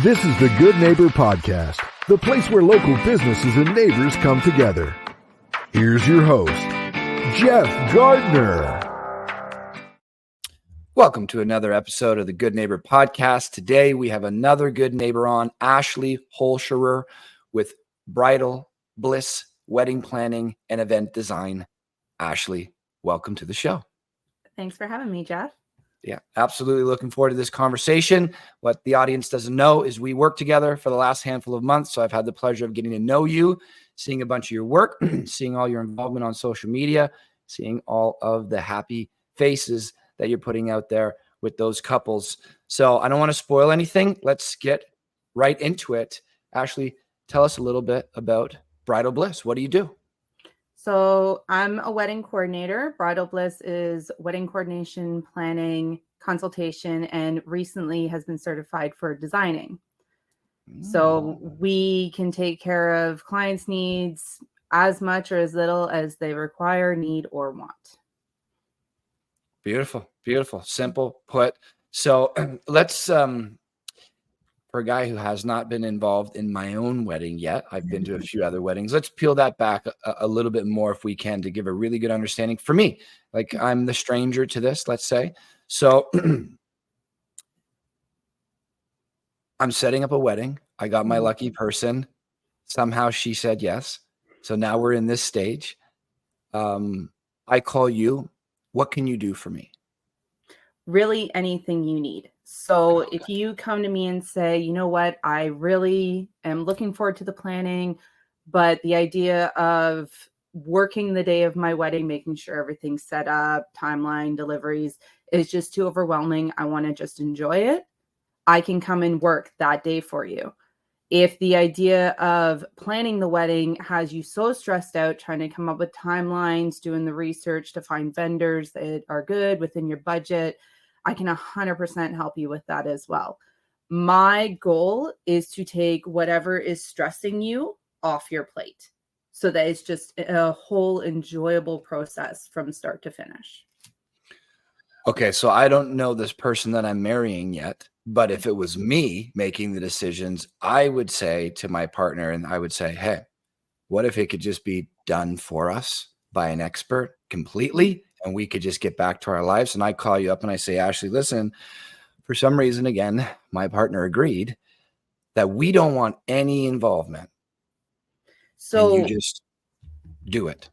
This is the Good Neighbor Podcast, the place where local businesses and neighbors come together. Here's your host, Jeff Gardner. Welcome to another episode of the Good Neighbor Podcast. Today we have another good neighbor on, Ashley Holzscherer with Bridal Bliss Wedding Planning and Event Design. Ashley, welcome to the show. Thanks for having me, Jeff. Yeah, absolutely looking forward to this conversation. What the audience doesn't know is we worked together for the last handful of months, so I've had the pleasure of getting to know you, seeing a bunch of your work, seeing all your involvement on social media, seeing all of the happy faces that you're putting out there with those couples. So I don't want to spoil anything. Let's get right into it. Ashley, tell us a little bit about Bridal Bliss. What do you do? So I'm a wedding coordinator. Bridal Bliss is wedding coordination, planning, consultation, and recently has been certified for designing. So we can take care of clients' needs as much or as little as they require, need, or want. Beautiful, beautiful, simple put. So let's, for a guy who has not been involved in my own wedding yet, I've been to a few other weddings. Let's peel that back a little bit more if we can to give a really good understanding for me. Like I'm the stranger to this, let's say. So I'm setting up a wedding. I got my lucky person. Somehow she said yes. So now we're in this stage. I call you. What can you do for me? Really anything you need. So if you come to me and say, you know what, I really am looking forward to the planning, but the idea of working the day of my wedding, making sure everything's set up, timeline, deliveries is just too overwhelming. I want to just enjoy it. I can come and work that day for you. If the idea of planning the wedding has you so stressed out, trying to come up with timelines, doing the research to find vendors that are good within your budget, I can 100% help you with that as well. My goal is to take whatever is stressing you off your plate so that it's just a whole enjoyable process from start to finish. Okay, so I don't know this person that I'm marrying yet, but if it was me making the decisions, I would say to my partner, and I would say, hey, what if it could just be done for us by an expert completely? And we could just get back to our lives. And I call you up and I say, Ashley, listen, for some reason, again, my partner agreed that we don't want any involvement. So and you just do it.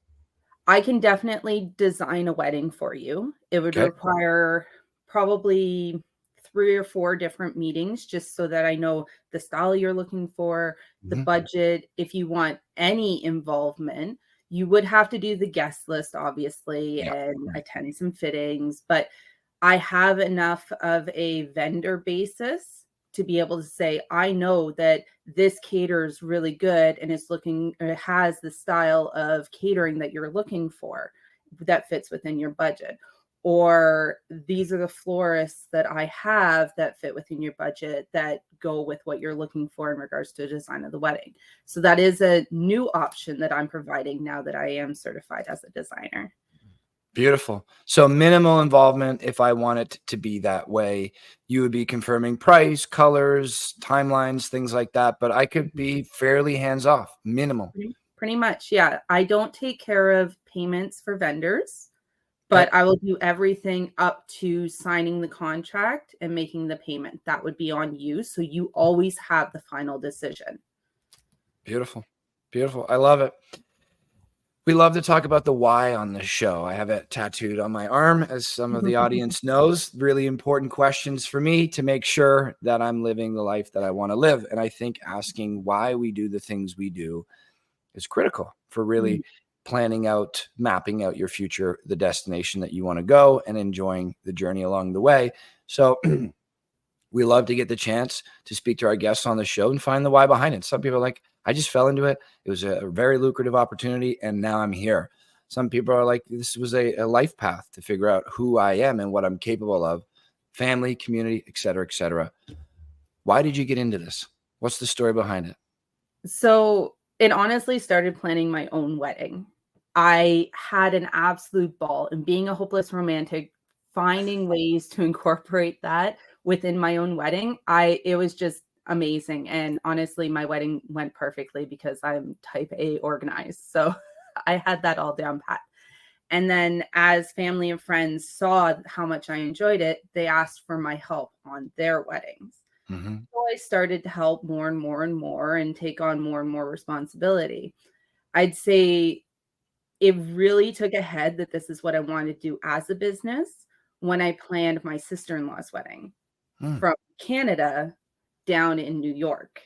I can definitely design a wedding for you. It would require probably 3 or 4 different meetings just so that I know the style you're looking for, the budget. If you want any involvement, you would have to do the guest list, obviously, and attend some fittings. But I have enough of a vendor basis to be able to say, I know that this caters really good and is looking, or has the style of catering that you're looking for that fits within your budget. Or these are the florists that I have that fit within your budget that go with what you're looking for in regards to the design of the wedding. So that is a new option that I'm providing now that I am certified as a designer. Beautiful. So minimal involvement. If I want it to be that way, you would be confirming price, colors, timelines, things like that. But I could be fairly hands off, minimal. Pretty much. Yeah. I don't take care of payments for vendors. But I will do everything up to signing the contract and making the payment. That would be on you. So you always have the final decision. Beautiful. Beautiful. I love it. We love to talk about the why on this show. I have it tattooed on my arm, as some of the audience knows. Really important questions for me to make sure that I'm living the life that I want to live. And I think asking why we do the things we do is critical for really planning out, mapping out your future, the destination that you want to go, and enjoying the journey along the way. So we love to get the chance to speak to our guests on the show and find the why behind it. Some people are like, I just fell into it. It was a very lucrative opportunity, and now I'm here. Some people are like, this was a life path to figure out who I am and what I'm capable of, family, community, et cetera, et cetera. Why did you get into this? What's the story behind it? So it honestly started planning my own wedding. I had an absolute ball, and being a hopeless romantic, finding ways to incorporate that within my own wedding. It was just amazing. And honestly, my wedding went perfectly because I'm type A organized. So I had that all down pat. And then as family and friends saw how much I enjoyed it, they asked for my help on their weddings. Mm-hmm. So I started to help more and more and more and take on more and more responsibility. I'd say it really took a head that this is what I wanted to do as a business when I planned my sister-in-law's wedding from Canada down in New York.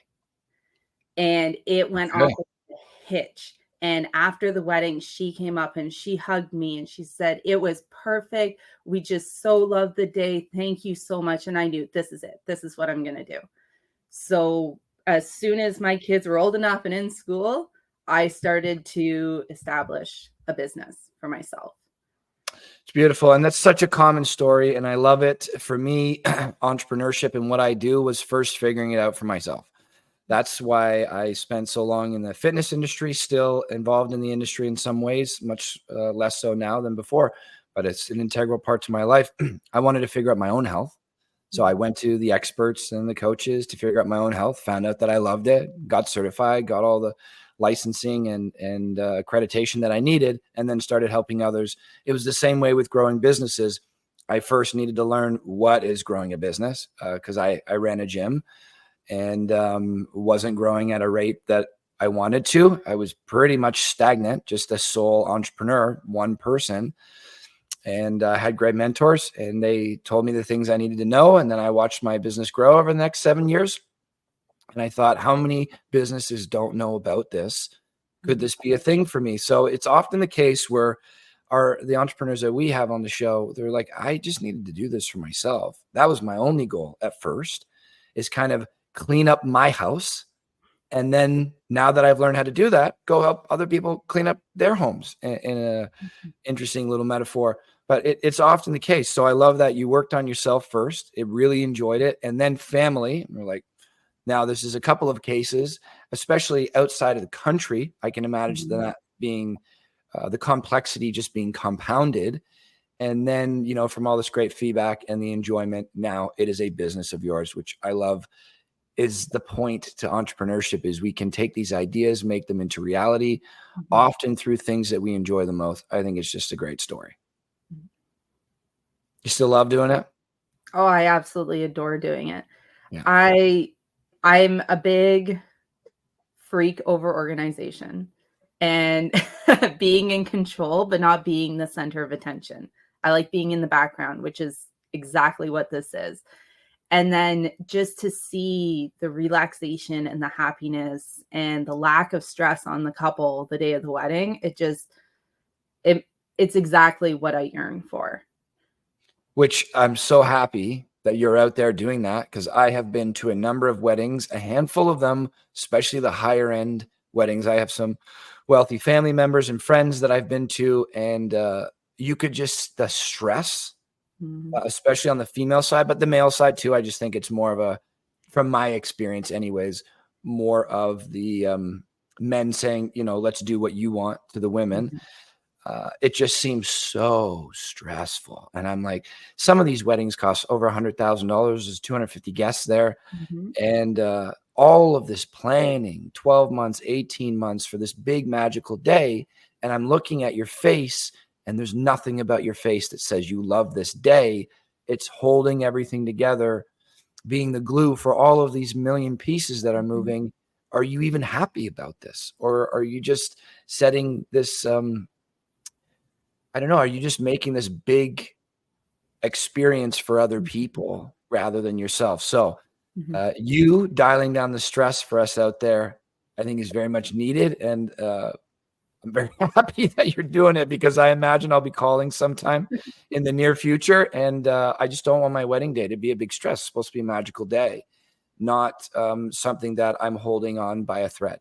And it went off a hitch. And after the wedding, she came up and she hugged me and she said, it was perfect. We just so loved the day. Thank you so much. And I knew this is it. This is what I'm going to do. So as soon as my kids were old enough and in school, I started to establish a business for myself. It's beautiful. And that's such a common story. And I love it. For me, entrepreneurship and what I do was first figuring it out for myself. That's why I spent so long in the fitness industry, still involved in the industry in some ways, much less so now than before, but it's an integral part to my life. I wanted to figure out my own health. So I went to the experts and the coaches to figure out my own health, found out that I loved it, got certified, got all the licensing and accreditation that I needed, and then started helping others. It was the same way with growing businesses. I first needed to learn what is growing a business because I ran a gym and wasn't growing at a rate that I wanted to. I was pretty much stagnant, just a sole entrepreneur, one person. And I had great mentors and they told me the things I needed to know. And then I watched my business grow over the next 7 years. And I thought, how many businesses don't know about this? Could this be a thing for me? So it's often the case where the entrepreneurs that we have on the show, they're like, I just needed to do this for myself. That was my only goal at first, is kind of clean up my house. And then now that I've learned how to do that, go help other people clean up their homes in a interesting little metaphor. But it's often the case. So I love that you worked on yourself first. It really enjoyed it. And then family. We're like, now this is a couple of cases, especially outside of the country. I can imagine that being the complexity just being compounded. And then, you know, from all this great feedback and the enjoyment, now it is a business of yours, which I love. Is the point to entrepreneurship is we can take these ideas, make them into reality, often through things that we enjoy the most. I think it's just a great story. You still love doing it? Oh, I absolutely adore doing it. Yeah. I'm a big freak over organization and being in control, but not being the center of attention. I like being in the background, which is exactly what this is. And then just to see the relaxation and the happiness and the lack of stress on the couple the day of the wedding, it's exactly what I yearn for. Which I'm so happy that you're out there doing that, because I have been to a number of weddings, a handful of them, especially the higher end weddings. I have some wealthy family members and friends that I've been to, and you could just, the stress, especially on the female side, but the male side too. I just think it's more of from my experience anyways, more of the men saying, you know, let's do what you want to the women. It just seems so stressful. And I'm like, some of these weddings cost over $100,000. There's 250 guests there. And all of this planning, 12 months, 18 months for this big magical day. And I'm looking at your face, and there's nothing about your face that says you love this day. It's holding everything together, being the glue for all of these million pieces that are moving. Are you even happy about this? Or are you just setting this, I don't know, are you just making this big experience for other people rather than yourself? So you dialing down the stress for us out there, I think is very much needed. And I'm very happy that you're doing it, because I imagine I'll be calling sometime in the near future. And I just don't want my wedding day to be a big stress. It's supposed to be a magical day, not something that I'm holding on by a thread.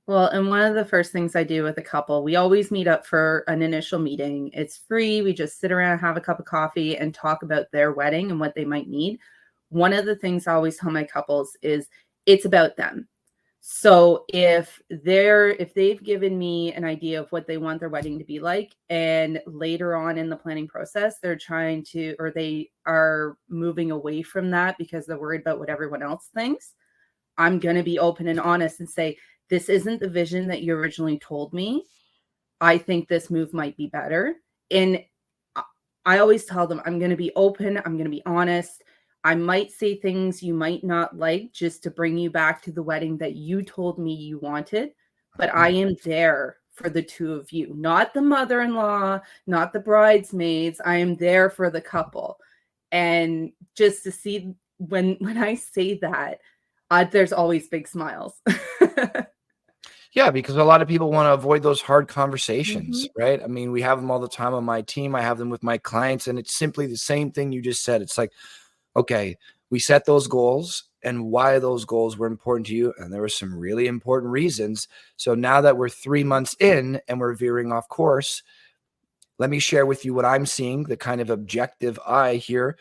Well, and one of the first things I do with a couple, we always meet up for an initial meeting. It's free. We just sit around, have a cup of coffee, and talk about their wedding and what they might need. One of the things I always tell my couples is it's about them. So if they've given me an idea of what they want their wedding to be like, and later on in the planning process, they're they are moving away from that because they're worried about what everyone else thinks, I'm going to be open and honest and say, this isn't the vision that you originally told me. I think this move might be better. And I always tell them, I'm going to be open. I'm going to be honest. I might say things you might not like just to bring you back to the wedding that you told me you wanted. But I am there for the two of you, not the mother-in-law, not the bridesmaids. I am there for the couple. And just to see when I say that, there's always big smiles. Yeah, because a lot of people want to avoid those hard conversations, Mhm. right? I mean, we have them all the time on my team. I have them with my clients, and it's simply the same thing you just said. It's like, okay, we set those goals and why those goals were important to you. And there were some really important reasons. So now that we're 3 months in and we're veering off course, let me share with you what I'm seeing, the kind of objective eye here.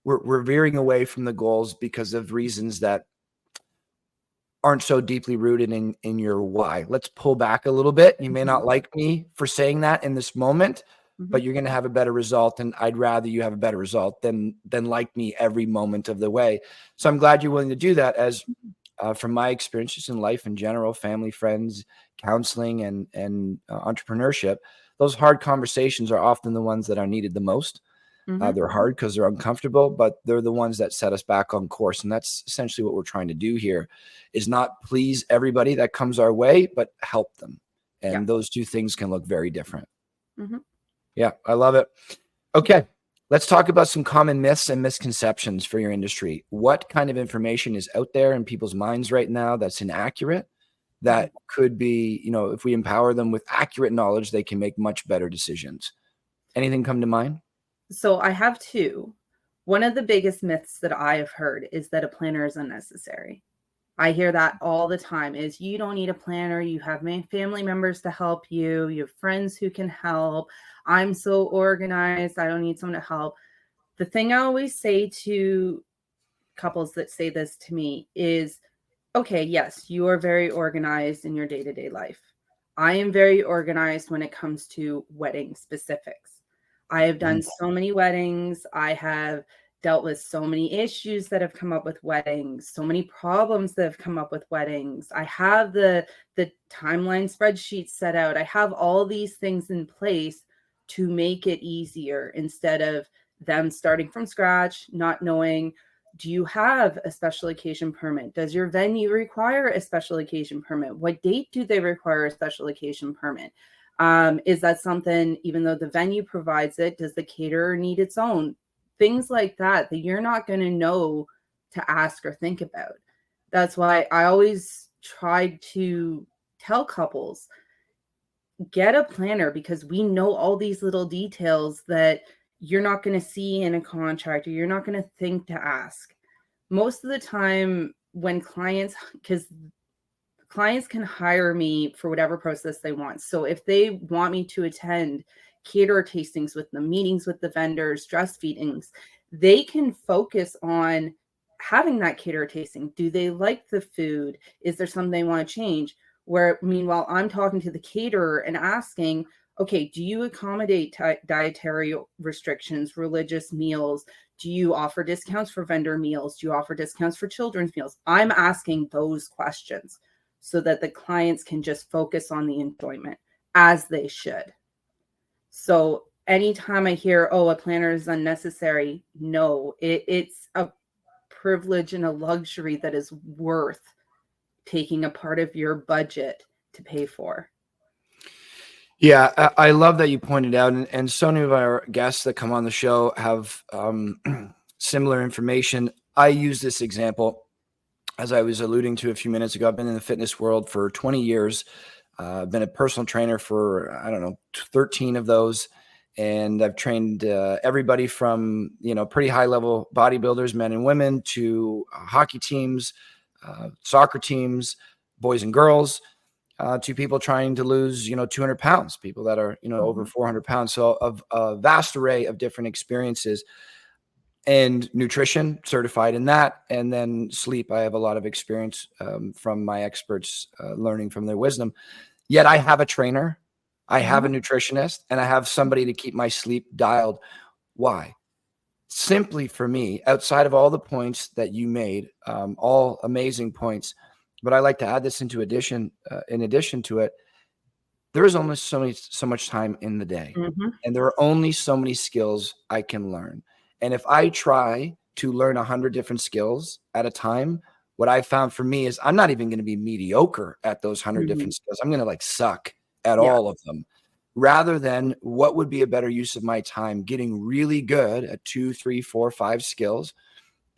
We're veering away from the goals because of reasons that aren't so deeply rooted in your why. Let's pull back a little bit. You may not like me for saying that in this moment, but you're going to have a better result. And I'd rather you have a better result than like me every moment of the way. So I'm glad you're willing to do that, as from my experiences in life in general, family, friends, counseling, and entrepreneurship. Those hard conversations are often the ones that are needed the most. They're hard because they're uncomfortable, but they're the ones that set us back on course. And that's essentially what we're trying to do here, is not please everybody that comes our way, but help them. And Yeah. those two things can look very different. Mhm. Yeah, I love it. Okay, let's talk about some common myths and misconceptions for your industry. What kind of information is out there in people's minds right now that's inaccurate, that could be, if we empower them with accurate knowledge, they can make much better decisions? Anything come to mind? So I have two. One of the biggest myths that I have heard is that a planner is unnecessary. I hear that all the time, is you don't need a planner. You have family members to help you. You have friends who can help. I'm so organized. I don't need someone to help. The thing I always say to couples that say this to me is, okay, yes, you are very organized in your day-to-day life. I am very organized when it comes to wedding specifics. I have done so many weddings. I have dealt with so many issues that have come up with weddings, so many problems that have come up with weddings. I have the timeline spreadsheet set out. I have all these things in place to make it easier, instead of them starting from scratch, not knowing, do you have a special occasion permit? Does your venue require a special occasion permit? What date do they require a special occasion permit? Is that something, even though the venue provides it, does the caterer need its own? Things like that you're not going to know to ask or think about. That's why I always try to tell couples, get a planner, because we know all these little details that you're not going to see in a contract, or you're not going to think to ask. Most of the time when because clients can hire me for whatever process they want. So if they want me to attend caterer tastings with them, meetings with the vendors, dress feedings, they can focus on having that caterer tasting. Do they like the food? Is there something they want to change? Where meanwhile, I'm talking to the caterer and asking, okay, do you accommodate dietary restrictions, religious meals? Do you offer discounts for vendor meals? Do you offer discounts for children's meals? I'm asking those questions so that the clients can just focus on the enjoyment, as they should. So anytime I hear, oh, a planner is unnecessary, no, it's a privilege and a luxury that is worth taking a part of your budget to pay for. Yeah, I love that you pointed out, and so many of our guests that come on the show have similar information. I use this example, as I was alluding to a few minutes ago. I've been in the fitness world for 20 years. I've been a personal trainer for, 13 of those. And I've trained everybody from, pretty high level bodybuilders, men and women, to hockey teams, soccer teams, boys and girls, to people trying to lose, 200 pounds, people that are, over 400 pounds. So of a vast array of different experiences. And nutrition, certified in that. And then sleep. I have a lot of experience from my experts, learning from their wisdom. Yet I have a trainer, I have a nutritionist, and I have somebody to keep my sleep dialed. Why? simply for me, outside of all the points that you made, all amazing points, but I like to add this in addition to it, there is only so much time in the day, Mhm. and there are only so many skills I can learn. And if I try to learn 100 different skills at a time, what I found for me is I'm not even going to be mediocre at those 100 Mhm. different skills. I'm going to like suck at Yeah. all of them. Rather than what would be a better use of my time getting really good at 2, 3, 4, 5 skills,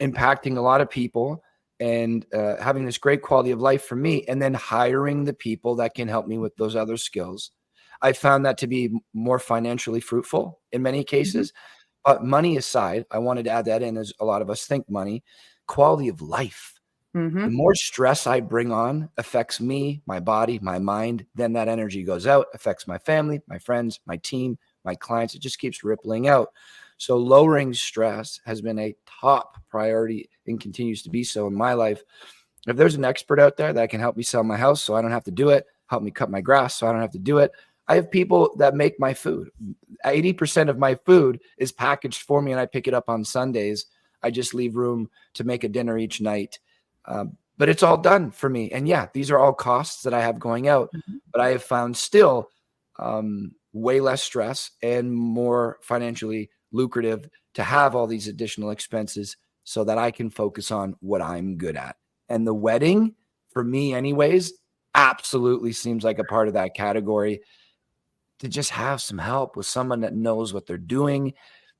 impacting a lot of people and having this great quality of life for me, and then hiring the people that can help me with those other skills. I found that to be more financially fruitful in many Mhm. cases. But money aside, I wanted to add that in, as a lot of us think money, quality of life. The Mhm. more stress I bring on affects me, my body, my mind. Then that energy goes out, affects my family, my friends, my team, my clients. It just keeps rippling out. So lowering stress has been a top priority and continues to be so in my life. If there's an expert out there that can help me sell my house so I don't have to do it, help me cut my grass so I don't have to do it. I have people that make my food. 80% of my food is packaged for me and I pick it up on Sundays. I just leave room to make a dinner each night. But it's all done for me. And yeah, these are all costs that I have going out, Mhm. but I have found still way less stress and more financially lucrative to have all these additional expenses so that I can focus on what I'm good at. And the wedding, for me, anyways, absolutely seems like a part of that category, to just have some help with someone that knows what they're doing.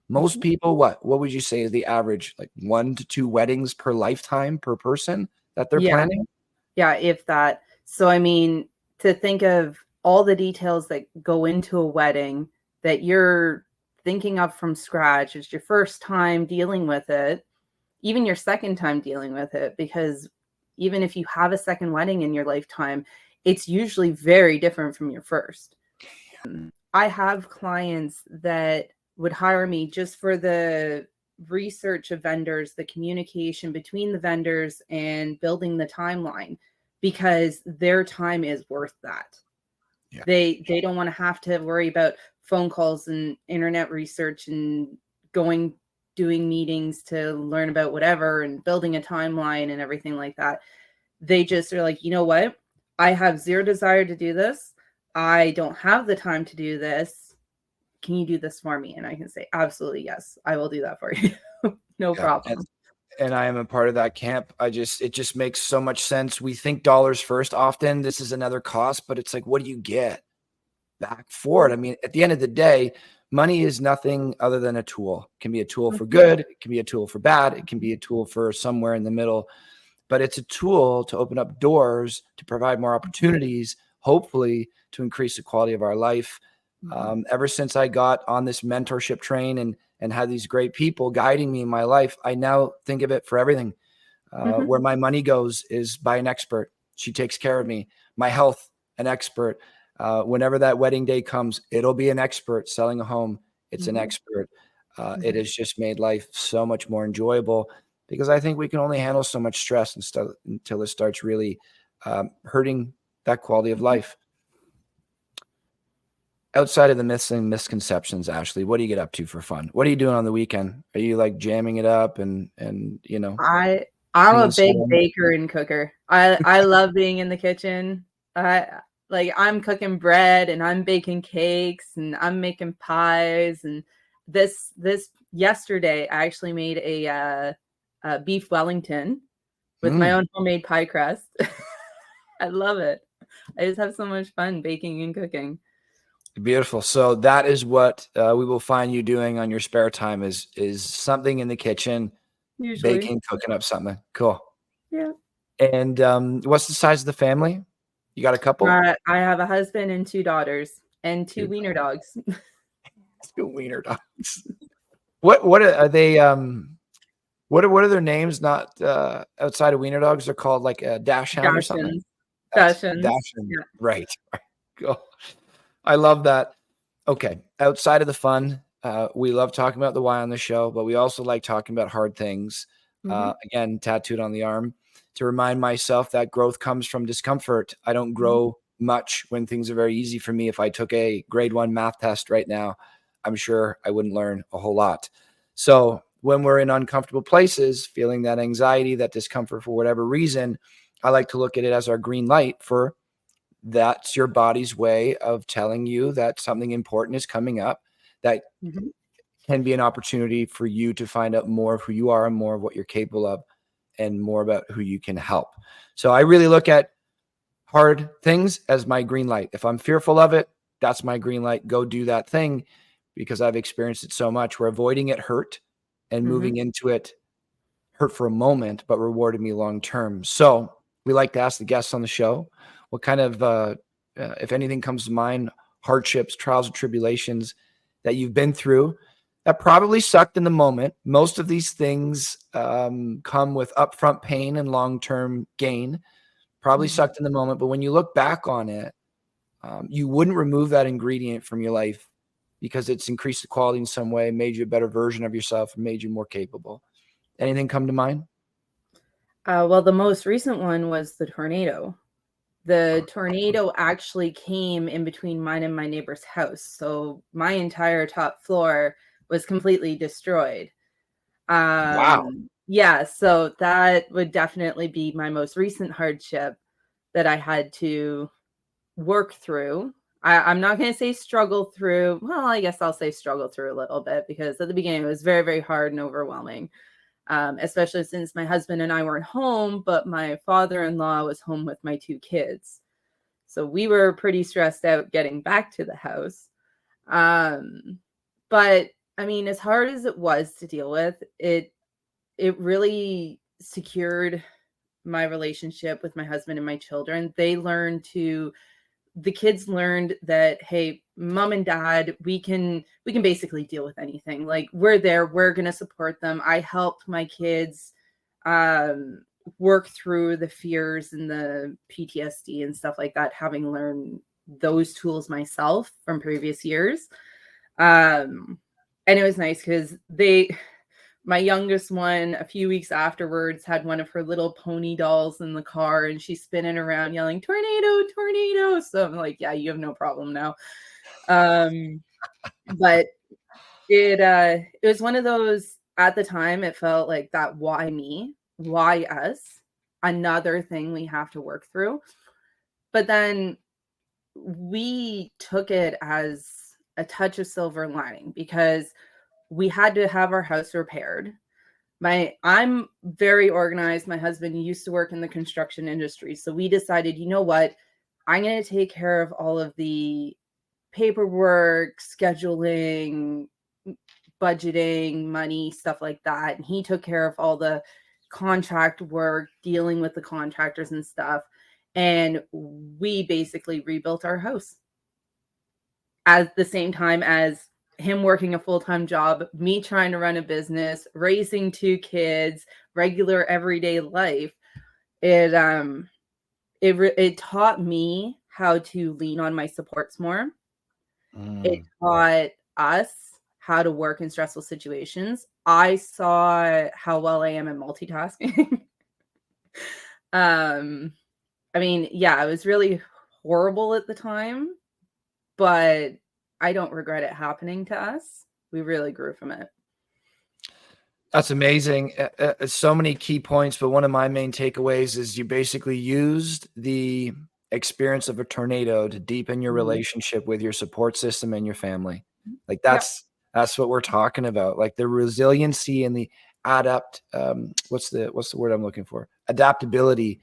Most Mhm. people, what would you say is the average, like 1 to 2 weddings per lifetime per person that they're Yeah. planning? Yeah, if that. So, I mean, to think of all the details that go into a wedding that you're thinking of from scratch, it's your first time dealing with it, even your second time dealing with it, because even if you have a second wedding in your lifetime, it's usually very different from your first. I have clients that would hire me just for the research of vendors, the communication between the vendors, and building the timeline because their time is worth that. Yeah. They don't want to have to worry about phone calls and internet research and going doing meetings to learn about whatever and building a timeline and everything like that. They just are like, "You know what? I have zero desire to do this. I don't have the time to do this. Can you do this for me?" And I can say, "Absolutely, yes. I will do that for you." No Yeah. problem. And I am a part of that camp. It just makes so much sense. We think dollars first often. This is another cost, but it's like, what do you get back for it? I mean, at the end of the day, money is nothing other than a tool. It can be a tool for Mhm, good, it can be a tool for bad, it can be a tool for somewhere in the middle, but it's a tool to open up doors, to provide more opportunities, hopefully to increase the quality of our life. mhm, Ever since I got on this mentorship train and had these great people guiding me in my life, I now think of it for everything. mhm, Where my money goes is by an expert. She takes care of me. My health, an expert. Whenever that wedding day comes, it'll be an expert selling a home. It's an mhm, expert. It mhm. has just made life so much more enjoyable because I think we can only handle so much stress until it starts really hurting that quality of life. Outside of the myths and misconceptions, Ashley, what do you get up to for fun? What are you doing on the weekend? Are you like jamming it up and I I'm a singing big songs? baker and cooker. I love being in the kitchen. I'm cooking bread and I'm baking cakes and I'm making pies and this yesterday I actually made a beef Wellington with my Mm. own homemade pie crust. I love it. I just have so much fun baking and cooking. Beautiful. So that is what we will find you doing on your spare time is something in the kitchen, Usually. baking, cooking up something. Cool. Yeah. And what's the size of the family? You got a couple? I have a husband and 2 daughters and 2 Two wiener dogs. wiener dogs. What are they? What are their names? Not outside of wiener dogs, they're called like a dash hound or something. Dachshunds. That's Dachshunds. dachshund. Yeah. Right. Cool. I love that. Okay. Outside of the fun, we love talking about the why on the show, but we also like talking about hard things. Mhm, Again, tattooed on the arm to remind myself that growth comes from discomfort. I don't mhm. grow much when things are very easy for me. If I took a grade 1 math test right now, I'm sure I wouldn't learn a whole lot. So when we're in uncomfortable places, feeling that anxiety, that discomfort for whatever reason, I like to look at it as our green light for that's your body's way of telling you that something important is coming up that Mhm. can be an opportunity for you to find out more of who you are and more of what you're capable of and more about who you can help. So I really look at hard things as my green light. If I'm fearful of it, that's my green light. Go do that thing, because I've experienced it so much where avoiding it hurt and Mhm. moving into it hurt for a moment, but rewarded me long term. So we like to ask the guests on the show what kind of, if anything comes to mind, hardships, trials, and tribulations that you've been through that probably sucked in the moment. Most of these things come with upfront pain and long-term gain. Probably Mhm. sucked in the moment, but when you look back on it, you wouldn't remove that ingredient from your life because it's increased the quality in some way, made you a better version of yourself, and made you more capable. Anything come to mind? Well, the most recent one was the tornado. The tornado actually came in between mine and my neighbor's house. So my entire top floor was completely destroyed. Wow. Yeah, so that would definitely be my most recent hardship that I had to work through. I'm not going to say struggle through. Well, I guess I'll say struggle through a little bit, because at the beginning it was very, very hard and overwhelming, especially since my husband and I weren't home, but my father-in-law was home with my 2 kids. So we were pretty stressed out getting back to the house. Um, but I mean, as hard as it was to deal with, it really secured my relationship with my husband and my children. The kids learned that, hey, mom and dad, we can basically deal with anything. Like, we're there, we're going to support them. I helped my kids um work through the fears and the PTSD and stuff like that, having learned those tools myself from previous years. And it was nice because my youngest one, a few weeks afterwards, had one of her little pony dolls in the car, and she's spinning around yelling, "Tornado, tornado." So I'm like, yeah, you have no problem now. Um, but it was one of those, at the time, it felt like that, why me? Why us? Another thing we have to work through. But then we took it as a touch of silver lining, because we had to have our house repaired. I'm very organized. My husband used to work in the construction industry. So we decided, you know what? I'm going to take care of all of the paperwork, scheduling, budgeting, money, stuff like that. And he took care of all the contract work, dealing with the contractors and stuff. And we basically rebuilt our house at the same time as him working a full-time job, me trying to run a business, raising 2 kids, regular everyday life. It taught me how to lean on my supports more. It taught us how to work in stressful situations. I saw how well I am at multitasking. I mean, yeah, it was really horrible at the time, but I don't regret it happening to us. We really grew from it. That's amazing. So many key points, but one of my main takeaways is you basically used the experience of a tornado to deepen your Mhm. relationship with your support system and your family. Like Yep. that's what we're talking about. Like the resiliency and the what's the word I'm looking for? Adaptability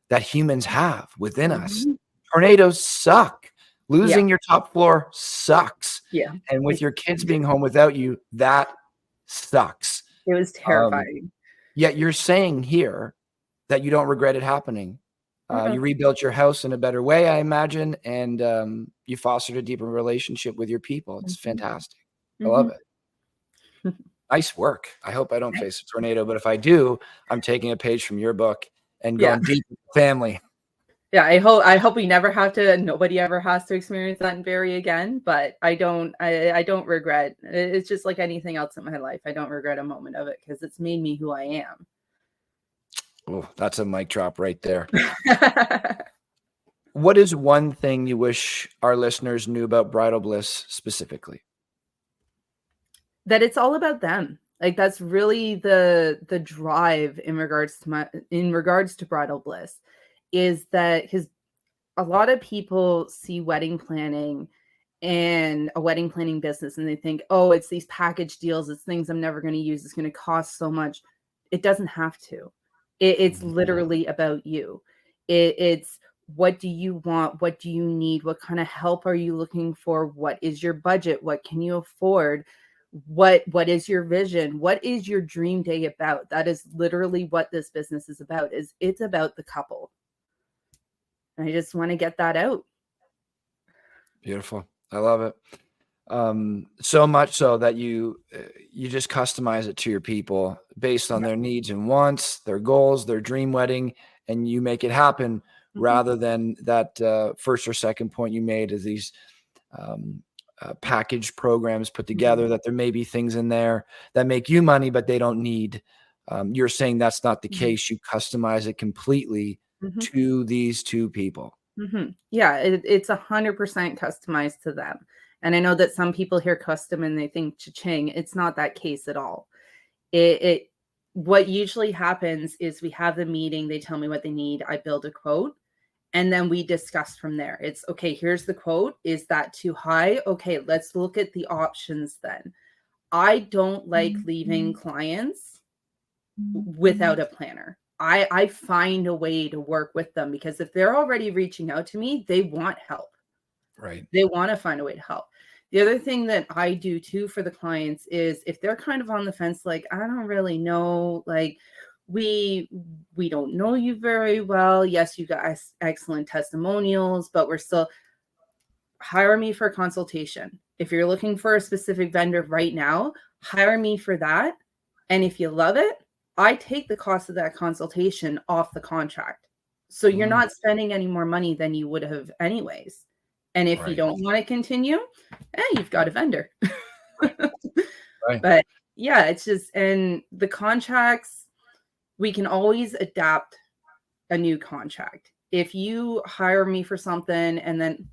that humans have within us. Mhm. Tornadoes suck. Yeah. Losing your top floor sucks. Yeah. And with It your kids being home without you, that sucks. it was Um, terrifying. Yet you're saying here that you don't regret it happening. You rebuilt your house in a better way, I imagine, and you fostered a deeper relationship with your people. It's Mhm. fantastic. I love Mhm. it. Nice work. I hope I don't face a tornado, but if I do, I'm taking a page from your book and Yeah. going deep with the family. Yeah, I hope we never have to, nobody ever has to experience that in Barrie again, but I don't regret. It's just like anything else in my life. I don't regret a moment of it, because it's made me who I am. Oh, that's a mic drop right there. What is one thing you wish our listeners knew about Bridal Bliss specifically? That it's all about them. Like that's really the drive in regards to Bridal Bliss, is that because a lot of people see wedding planning and a wedding planning business and they think, oh, it's these package deals, it's things I'm never going to use, it's going to cost so much. It doesn't have to. It's literally about you. It's what do you want? What do you need? What kind of help are you looking for? What is your budget? What can you afford? What is your vision? What is your dream day about? That is literally what this business is about. It's about the couple. And I just want to get that out. Beautiful. I love it. So much so that you just customize it to your people based on their needs and wants, their goals, their dream wedding, and you make it happen rather than that first or second point you made is these package programs put together that there may be things in there that make you money, but they don't need. You're saying that's not the case. You customize it completely to these two people. Yeah, it's 100% customized to them. And I know that some people hear custom and they think cha-ching. It's not that case at all. What usually happens is we have the meeting, they tell me what they need, I build a quote, and then we discuss from there. It's okay, here's the quote. Is that too high? Okay, let's look at the options then. I don't like leaving clients without a planner. I find a way to work with them because if they're already reaching out to me, they want help. Right. They want to find a way to help. The other thing that I do too for the clients is if they're kind of on the fence, like, I don't really know, like we don't know you very well. Yes, you got excellent testimonials, but we're still, hire me for a consultation. If you're looking for a specific vendor right now, hire me for that. And if you love it, I take the cost of that consultation off the contract. So you're not spending any more money than you would have anyways. And if you don't want to continue, you've got a vendor. But yeah, it's just, and the contracts, we can always adapt a new contract. If you hire me for something, and then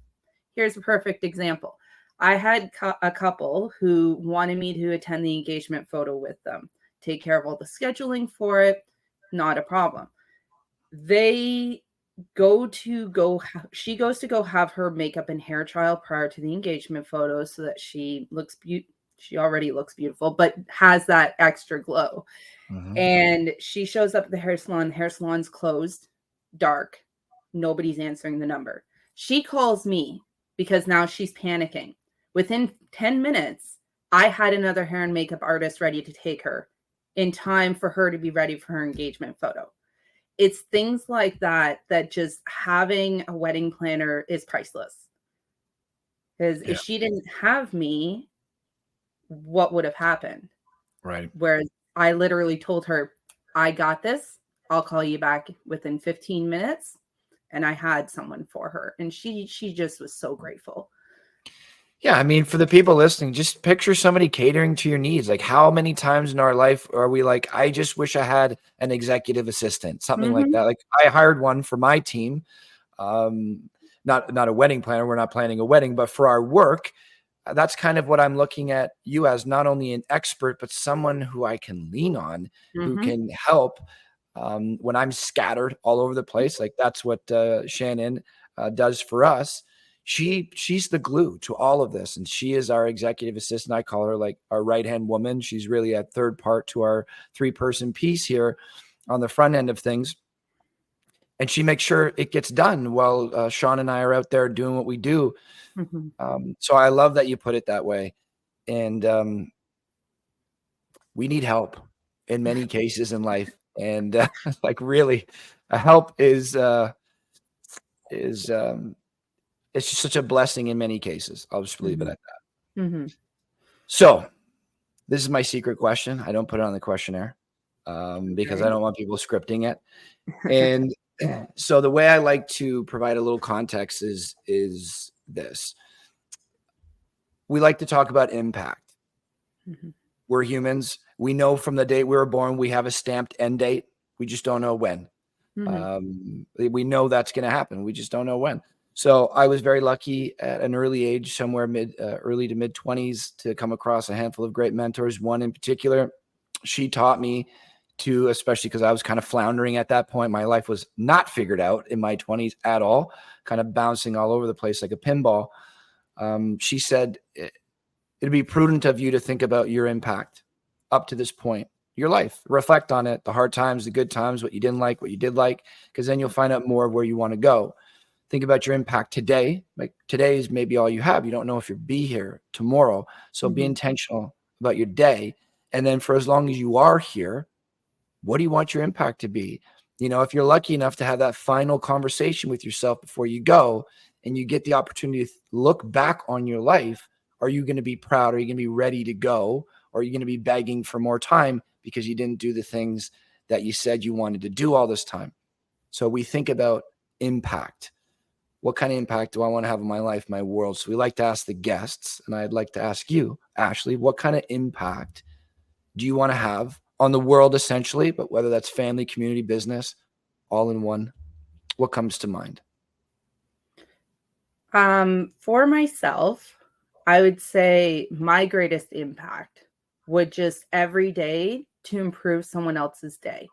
here's a perfect example. I had a couple who wanted me to attend the engagement photo with them, take care of all the scheduling for it, not a problem. She goes to go have her makeup and hair trial prior to the engagement photo so that she looks she already looks beautiful, but has that extra glow. And she shows up at the hair salon's closed, dark, nobody's answering the number. She calls me because now she's panicking. Within 10 minutes, I had another hair and makeup artist ready to take her in time for her to be ready for her engagement photo. It's things like that just having a wedding planner is priceless. Because if she didn't have me, what would have happened? Right. Whereas I literally told her, I got this. I'll call you back within 15 minutes. And I had someone for her. And she just was so grateful. Yeah, I mean, for the people listening, just picture somebody catering to your needs. Like, how many times in our life are we like, I just wish I had an executive assistant, something like that. Like, I hired one for my team, not a wedding planner. We're not planning a wedding, but for our work, that's kind of what I'm looking at you as, not only an expert, but someone who I can lean on, who can help when I'm scattered all over the place. Like, that's what Shannon does for us. She's the glue to all of this, and she is our executive assistant. I call her like our right-hand woman. She's really a third part to our 3-person piece here on the front end of things, and she makes sure it gets done while Sean and I are out there doing what we do. So I love that you put it that way, and we need help in many cases in life, and like, really, help is it's just such a blessing in many cases. I'll just leave it at that. So this is my secret question. I don't put it on the questionnaire because I don't want people scripting it. And so the way I like to provide a little context is this. We like to talk about impact. We're humans. We know from the date we were born, we have a stamped end date. We just don't know when. We know that's going to happen. We just don't know when. So I was very lucky at an early age, somewhere early to mid 20s, to come across a handful of great mentors. One in particular she taught me to, especially because I was kind of floundering at that point. My life was not figured out in my 20s at all, kind of bouncing all over the place like a pinball. She said, it'd be prudent of you to think about your impact up to this point, your life, reflect on it, the hard times, the good times, what you didn't like, what you did like, because then you'll find out more of where you want to go. Think about your impact today. Like today is maybe all you have. You don't know if you'll be here tomorrow. So be intentional about your day. And then for as long as you are here, what do you want your impact to be? You know, if you're lucky enough to have that final conversation with yourself before you go and you get the opportunity to look back on your life, are you going to be proud? Are you going to be ready to go? Or are you going to be begging for more time because you didn't do the things that you said you wanted to do all this time? So we think about impact. What kind of impact do I want to have in my life, my world? So we like to ask the guests, and I'd like to ask you, Ashley, what kind of impact do you want to have on the world essentially, but whether that's family, community, business, all in one? What comes to mind? For myself, I would say my greatest impact would just every day to improve someone else's day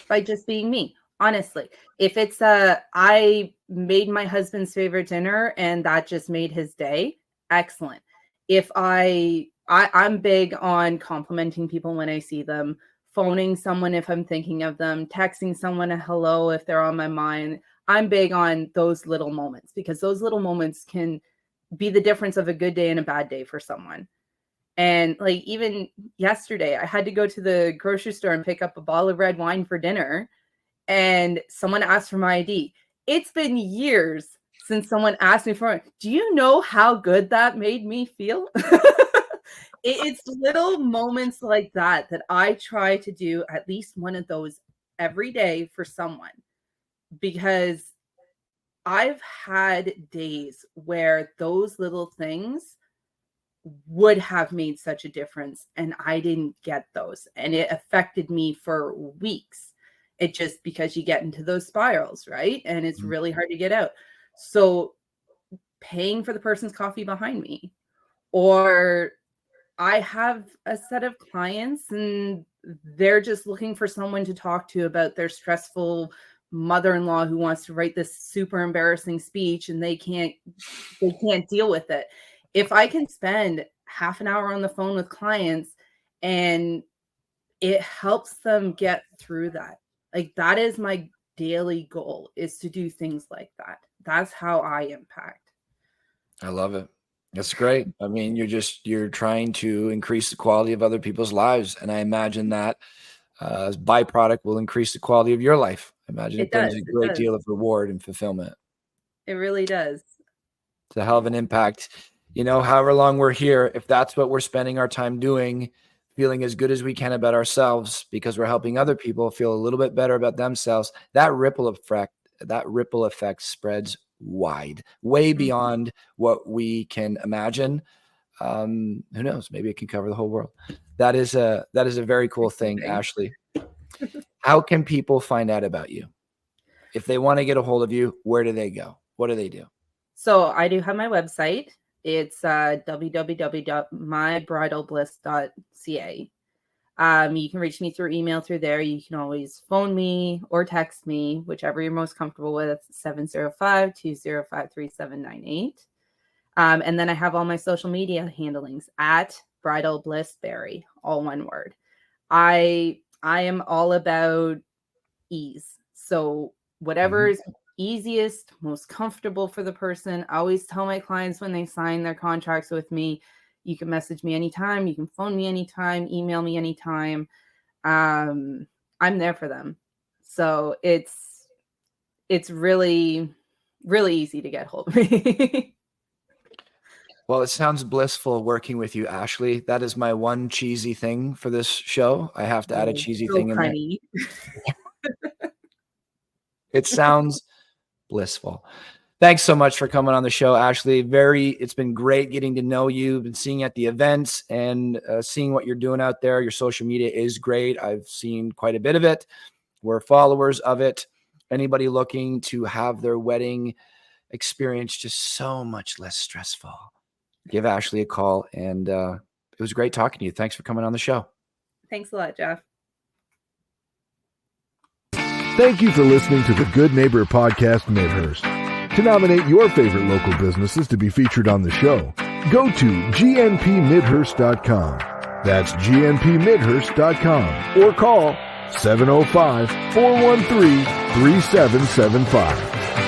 by just being me. Honestly, if it's I made my husband's favorite dinner and that just made his day, excellent. If I'm big on complimenting people when I see them, phoning someone if I'm thinking of them, texting someone a hello if they're on my mind. I'm big on those little moments because those little moments can be the difference of a good day and a bad day for someone. And like even yesterday, I had to go to the grocery store and pick up a bottle of red wine for dinner. And someone asked for my ID. It's been years since someone asked me for it. Do you know how good that made me feel? It's little moments like that that I try to do at least one of those every day for someone, because I've had days where those little things would have made such a difference and I didn't get those, and it affected me for weeks. It just because you get into those spirals, right? And it's really hard to get out. So paying for the person's coffee behind me, or I have a set of clients and they're just looking for someone to talk to about their stressful mother-in-law who wants to write this super embarrassing speech and they can't deal with it. If I can spend half an hour on the phone with clients and it helps them get through that, like that is my daily goal, is to do things like that. That's how I impact. I love it. That's great. I mean, you're trying to increase the quality of other people's lives. And I imagine that as byproduct will increase the quality of your life. I imagine it brings Does. a great deal of reward and fulfillment. It really does. It's a hell of an impact. You know, however long we're here, if that's what we're spending our time doing, feeling as good as we can about ourselves because we're helping other people feel a little bit better about themselves, that ripple effect spreads wide, way beyond what we can imagine. Who knows? Maybe it can cover the whole world. That is a very cool thing, Ashley. How can people find out about you? If they want to get a hold of you, where do they go? What do they do? So I do have my website. It's www.mybridalbliss.ca. You can reach me through email through there. You can always phone me or text me, whichever you're most comfortable with, 705-205-3798. And then I have all my social media handlings at Bridal Bliss Berry, all one word. I am all about ease. So whatever is easiest, most comfortable for the person. I always tell my clients when they sign their contracts with me, you can message me anytime, you can phone me anytime, email me anytime. I'm there for them. So it's really, really easy to get hold of me. Well, it sounds blissful working with you, Ashley. That is my one cheesy thing for this show. I have to add a cheesy thing in there. It sounds blissful. Thanks so much for coming on the show, Ashley. It's been great getting to know you, been seeing at the events and seeing what you're doing out there. Your social media is great. I've seen quite a bit of it. We're followers of it. Anybody looking to have their wedding experience just so much less stressful, give Ashley a call. And it was great talking to you. Thanks for coming on the show. Thanks a lot, Jeff. Thank you for listening to the Good Neighbor Podcast Midhurst. To nominate your favorite local businesses to be featured on the show, go to gnpmidhurst.com. That's gnpmidhurst.com or call 705-413-3775.